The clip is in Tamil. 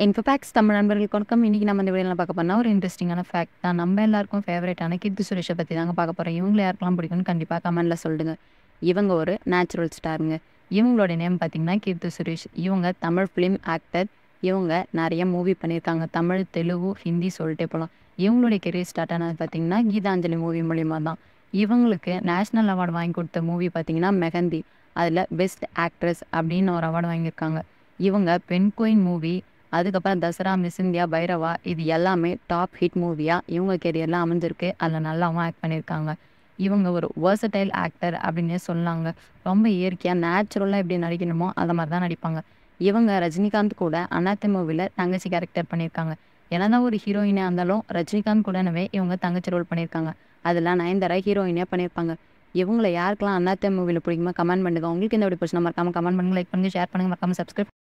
இன்ஃபோபேக்ஸ் தமிழ் நண்பர்களுக்கு வணக்கம். இன்னைக்கு நம்ம இந்த வீடியோவில் பார்க்க போனால் ஒரு இன்ட்ரெஸ்டிங்கான ஃபேக்ட் தான். நம்ம எல்லாருக்கும் ஃபேவரட்டான கீர்த்தி சுரேஷை பற்றி தாங்க பார்க்க போகிறோம். இவங்களை யாருக்கெல்லாம் பிடிக்கும்னு கண்டிப்பாக கமெண்ட்டில் சொல்லுங்க. இவங்க ஒரு நேச்சுரல் ஸ்டாருங்க. இவங்களோட நேம் பார்த்தீங்கன்னா கீர்த்தி சுரேஷ். இவங்க தமிழ் ஃபிலிம் ஆக்டர். இவங்க நிறைய மூவி பண்ணியிருக்காங்க. தமிழ், தெலுங்கு, ஹிந்தி சொல்லிட்டே போகலாம். இவங்களுடைய கெரியர் ஸ்டார்ட் ஆனது பார்த்தீங்கன்னா கீதாஞ்சலி மூவி மூலிமா தான். இவங்களுக்கு நேஷ்னல் அவார்டு வாங்கி கொடுத்த மூவி பார்த்தீங்கன்னா மெஹந்தி. அதில் பெஸ்ட் ஆக்ட்ரஸ் அப்படின்னு ஒரு அவார்டு வாங்கியிருக்காங்க. இவங்க பெண் குயின் மூவி, அதுக்கப்புறம் தசரா, மிஸ் இந்தியா, பைரவா, இது எல்லாமே டாப் ஹிட் மூவியாக இவங்க கெரியரில் அமைஞ்சிருக்கு. அதில் நல்லாவும் ஆக்ட் பண்ணியிருக்காங்க. இவங்க ஒரு வேர்சடைல் ஆக்டர் அப்படின்னே சொன்னாங்க. ரொம்ப இயற்கையாக நேச்சுரலாக எப்படி நடிக்கணுமோ அதை மாதிரி தான் நடிப்பாங்க. இவங்க ரஜினிகாந்த் கூட அண்ணாத்த மூவியில் தங்கச்சி கேரக்டர் பண்ணியிருக்காங்க. என்னதான் ஒரு ஹீரோயினாக இருந்தாலும் ரஜினிகாந்த் கூடவே இவங்க தங்கச்சி ரோல் பண்ணியிருக்காங்க. அதில் நயன்தாரா ஹீரோயினாக பண்ணியிருப்பாங்க. இவங்களை யாருக்கெல்லாம் அண்ணாத்த மூவியில் பிடிக்குமா கமெண்ட் பண்ணுங்க. உங்களுக்கு இந்த வீடியோ பிடிச்சா மறக்காம கமெண்ட் பண்ணுங்க, லைக் பண்ணுங்க, ஷேர் பண்ணுங்க, மறக்காம சப்ஸ்கிரைப்